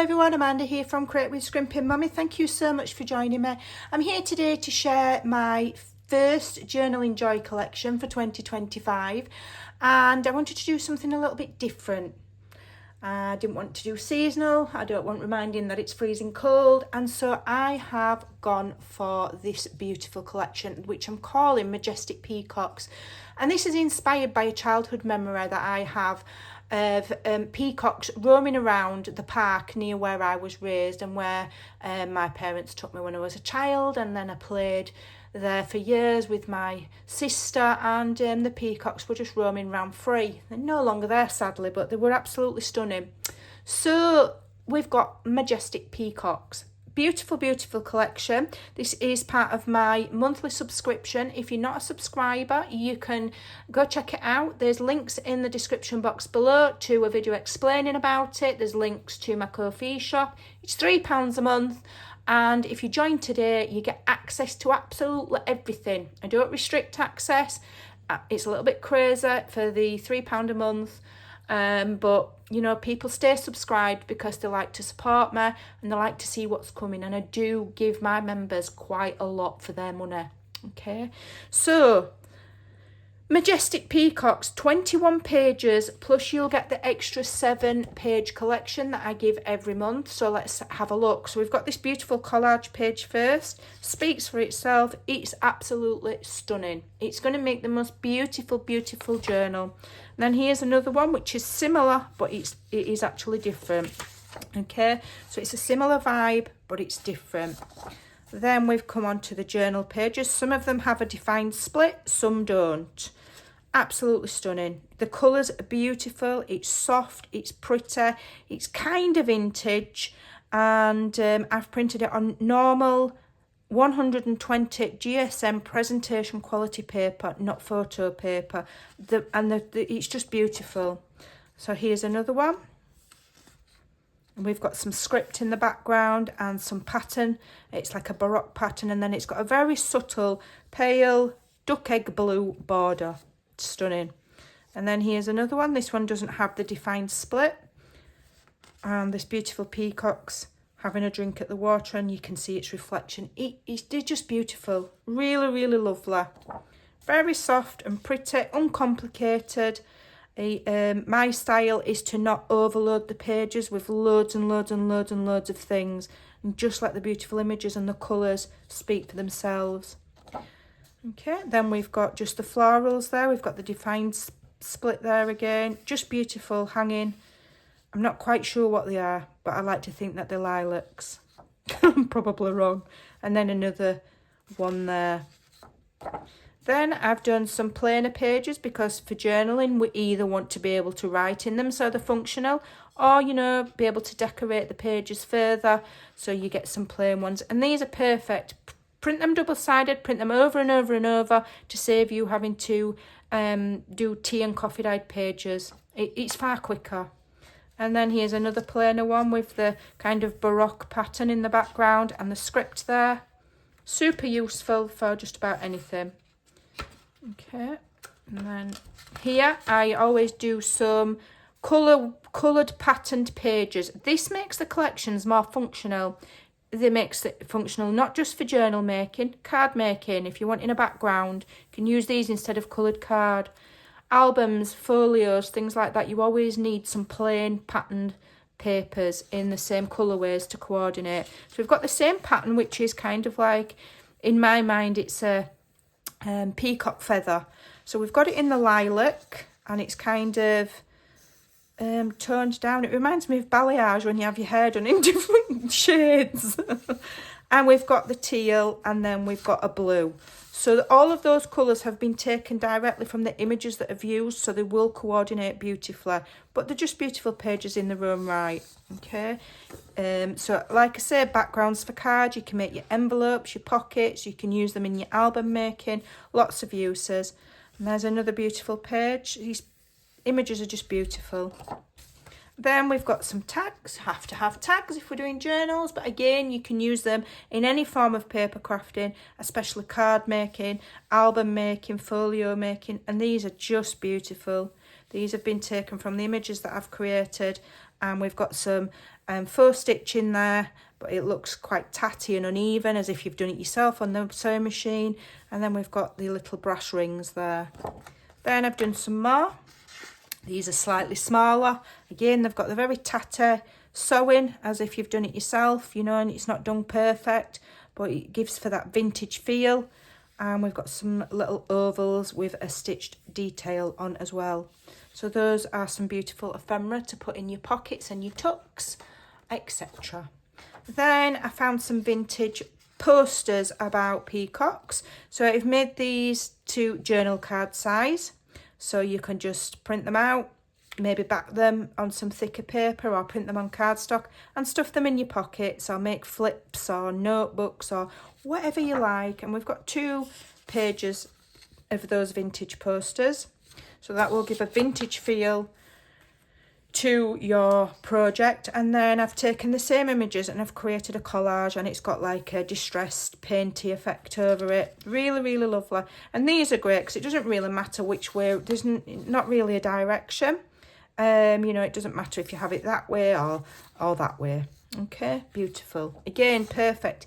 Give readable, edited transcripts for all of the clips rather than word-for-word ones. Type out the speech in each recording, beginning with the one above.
everyone, Amanda here from Create with Scrimpingmommy. Thank you so much for joining me. I'm here today to share my first Journaling J.O.Y collection for 2025, and I wanted to do something a little bit different. I didn't want to do seasonal, I don't want reminding that it's freezing cold, and so I have gone for this beautiful collection which I'm calling Majestic Peacocks. And this is inspired by a childhood memory that I have of peacocks roaming around the park near where I was raised, and where my parents took me when I was a child, and then I played there for years with my sister, and the peacocks were just roaming around free. They're no longer there, sadly, but they were absolutely stunning. So we've got Majestic Peacocks. Beautiful, beautiful collection. This is part of my monthly subscription. If you're not a subscriber, you can go check it out. There's links in the description box below to a video explaining about it. There's links to my Ko-fi shop. It's £3 a month. And if you join today, you get access to absolutely everything. I don't restrict access. It's a little bit crazy for the £3 a month. But, you know, people stay subscribed because they like to support me and they like to see what's coming. And I do give my members quite a lot for their money. Okay, so Majestic Peacocks, 21 pages, plus you'll get the extra 7-page collection that I give every month. So let's have a look. So we've got this beautiful collage page first. Speaks for itself. It's absolutely stunning. It's going to make the most beautiful, beautiful journal. And then here's another one which is similar, but it is actually different. Okay, so it's a similar vibe, but it's different. Then we've come on to the journal pages. Some of them have a defined split, some don't. Absolutely stunning. The colours are beautiful. It's soft, it's pretty, it's kind of vintage, and I've printed it on normal 120 GSM presentation quality paper, not photo paper. It's just beautiful. So here's another one. And we've got some script in the background and some pattern. It's like a baroque pattern, and then it's got a very subtle pale duck egg blue border. Stunning. And then here's another one. This one doesn't have the defined split, and this beautiful peacocks having a drink at the water, and you can see its reflection. They're just beautiful. Really, really lovely. Very soft and pretty, uncomplicated. My style is to not overload the pages with loads and loads and loads and loads of things, and just let the beautiful images and the colours speak for themselves. Okay, then we've got just the florals there. We've got the defined split there again. Just beautiful, hanging. I'm not quite sure what they are, but I like to think that they're lilacs. I'm probably wrong. And then another one there. Then I've done some plainer pages, because for journaling we either want to be able to write in them so they're functional, or, you know, be able to decorate the pages further, so you get some plain ones. And these are perfect. Print them double-sided, print them over and over and over to save you having to do tea and coffee dyed pages. It's far quicker. And then here's another plainer one with the kind of baroque pattern in the background and the script there. Super useful for just about anything. Okay, and then here I always do some coloured patterned pages. This makes the collections more functional. They makes it functional not just for journal making, card making. If you want in a background, you can use these instead of coloured card. Albums, folios, things like that. You always need some plain patterned papers in the same colourways to coordinate. So we've got the same pattern, which is kind of like, in my mind, it's a peacock feather. So we've got it in the lilac, and it's kind of toned down. It reminds me of balayage when you have your hair done in different shades. And we've got the teal, and then we've got a blue. So all of those colours have been taken directly from the images that I've used, so they will coordinate beautifully. But they're just beautiful pages in their own right. Okay, so like I say, backgrounds for cards. You can make your envelopes, your pockets. You can use them in your album making. Lots of uses. And there's another beautiful page. These images are just beautiful. Then we've got some tags. Have to have tags if we're doing journals, but again, you can use them in any form of paper crafting, especially card making, album making, folio making, and these are just beautiful. These have been taken from the images that I've created, and we've got some faux stitch in there, but it looks quite tatty and uneven, as if you've done it yourself on the sewing machine. And then we've got the little brass rings there. Then I've done some more. These are slightly smaller. Again, they've got the very tatty sewing, as if you've done it yourself, you know, and it's not done perfect, but it gives for that vintage feel. And we've got some little ovals with a stitched detail on as well. So those are some beautiful ephemera to put in your pockets and your tucks, etc. Then I found some vintage posters about peacocks. So I've made these to journal card size. So you can just print them out, maybe back them on some thicker paper or print them on cardstock and stuff them in your pockets, or make flips or notebooks or whatever you like. And we've got 2 pages of those vintage posters. So that will give a vintage feel to your project. And then I've taken the same images and I've created a collage, and it's got like a distressed painty effect over it. Really, really lovely. And these are great because it doesn't really matter which way. There's not really a direction. You know, it doesn't matter if you have it that way or that way. Okay, beautiful. Again, perfect.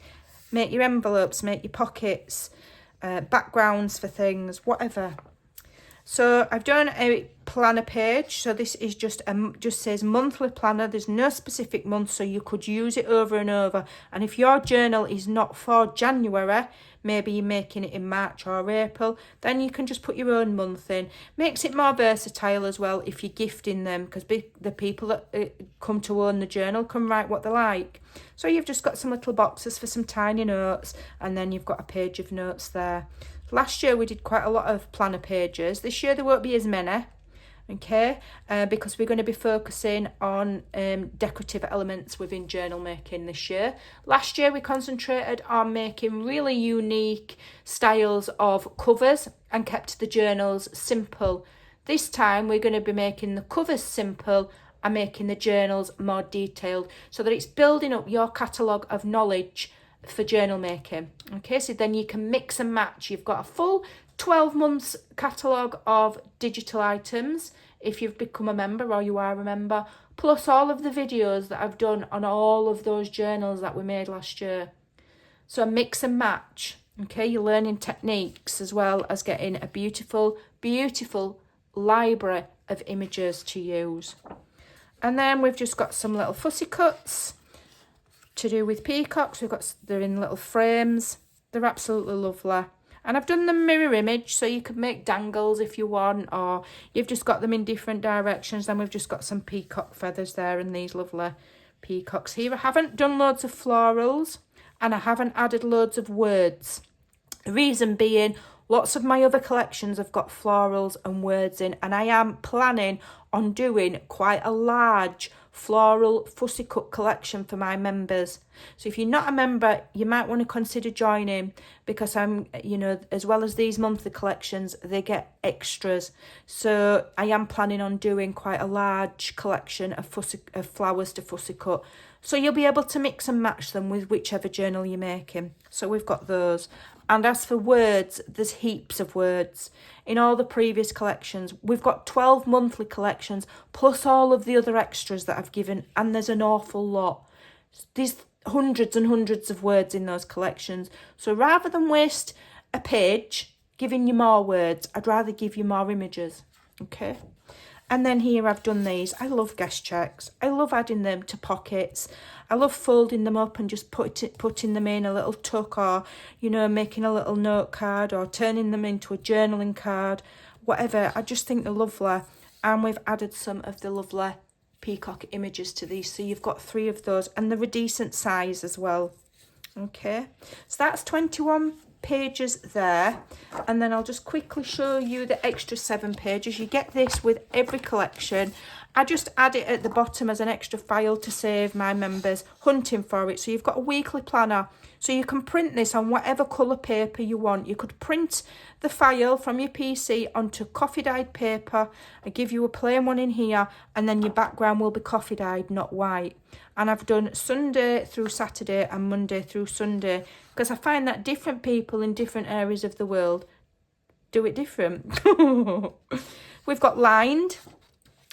Make your envelopes, make your pockets, backgrounds for things, whatever. So I've done a planner page. So this is just says monthly planner. There's no specific month, so you could use it over and over. And if your journal is not for January, maybe you're making it in March or April, then you can just put your own month in. Makes it more versatile as well if you're gifting them, because the people that come to own the journal can write what they like. So you've just got some little boxes for some tiny notes, and then you've got a page of notes there. Last year we did quite a lot of planner pages. This year there won't be as many, okay, because we're going to be focusing on decorative elements within journal making this year. Last year we concentrated on making really unique styles of covers and kept the journals simple. This time we're going to be making the covers simple and making the journals more detailed, so that it's building up your catalogue of knowledge for journal making. Okay, so then you can mix and match. You've got a full 12 months catalogue of digital items if you've become a member or you are a member, plus all of the videos that I've done on all of those journals that we made last year. So mix and match. Okay, you're learning techniques as well as getting a beautiful, beautiful library of images to use. And then we've just got some little fussy cuts to do with peacocks. They're in little frames. They're absolutely lovely. And I've done the mirror image, so you could make dangles if you want, or you've just got them in different directions. Then we've just got some peacock feathers there and these lovely peacocks here. I haven't done loads of florals and I haven't added loads of words. The reason being, lots of my other collections have got florals and words in, and I am planning on doing quite a large floral fussy cut collection for my members. So if you're not a member, you might want to consider joining, because I'm, you know, as well as these monthly collections, they get extras. So I am planning on doing quite a large collection of flowers to fussy cut. So you'll be able to mix and match them with whichever journal you're making. So we've got those. And as for words, there's heaps of words. In all the previous collections, we've got 12 monthly collections, plus all of the other extras that I've given, and there's an awful lot. There's hundreds and hundreds of words in those collections. So rather than waste a page giving you more words, I'd rather give you more images, okay? And then here I've done these. I love guest checks. I love adding them to pockets. I love folding them up and just putting them in a little tuck, or, you know, making a little note card, or turning them into a journaling card, whatever. I just think they're lovely. And we've added some of the lovely peacock images to these. So you've got 3 of those, and they're a decent size as well. Okay, so that's 21 pages there. And then I'll just quickly show you the extra 7 pages. You get this with every collection. I just add it at the bottom as an extra file to save my members hunting for it. So you've got a weekly planner, so you can print this on whatever colour paper you want. You could print the file from your PC onto coffee dyed paper. I give you a plain one in here, and then your background will be coffee dyed, not white. And I've done Sunday through Saturday and Monday through Sunday, because I find that different people in different areas of the world do it different. We've got lined,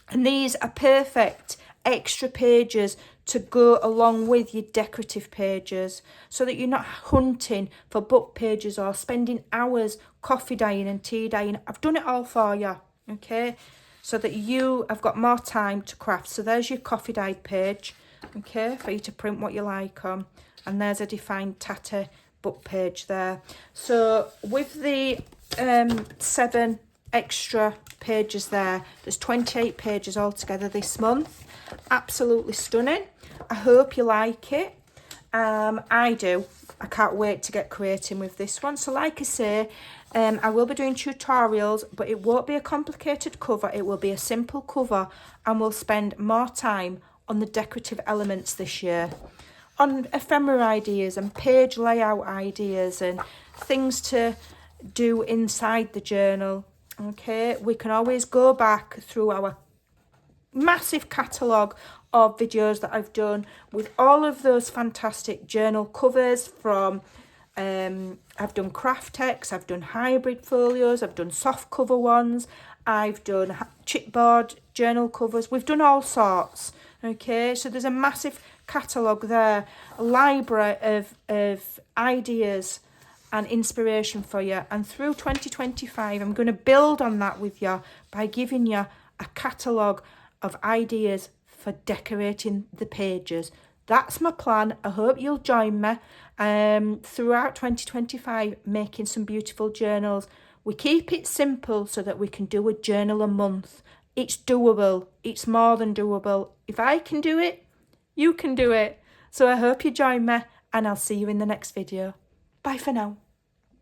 and these are perfect extra pages to go along with your decorative pages, so that you're not hunting for book pages or spending hours coffee dyeing and tea dyeing. I've done it all for you, okay, so that you have got more time to craft. So there's your coffee dyed page, okay, for you to print what you like on, and there's a defined tatty book page there. So with the 7 extra pages there's 28 pages altogether this month. Absolutely stunning. I hope you like it. I do. I can't wait to get creating with this one. So like I say, I will be doing tutorials, but it won't be a complicated cover. It will be a simple cover, and we'll spend more time on the decorative elements this year, on ephemera ideas and page layout ideas and things to do inside the journal. Okay, we can always go back through our massive catalogue of videos that I've done with all of those fantastic journal covers from I've done craft text, I've done hybrid folios, I've done soft cover ones, I've done chipboard journal covers. We've done all sorts. Okay, so there's a massive catalogue there, a library of ideas and inspiration for you. And through 2025, I'm going to build on that with you by giving you a catalogue of ideas for decorating the pages. That's my plan. I hope you'll join me throughout 2025, making some beautiful journals. We keep it simple so that we can do a journal a month. It's doable. It's more than doable. If I can do it, you can do it. So I hope you join me, and I'll see you in the next video. Bye for now.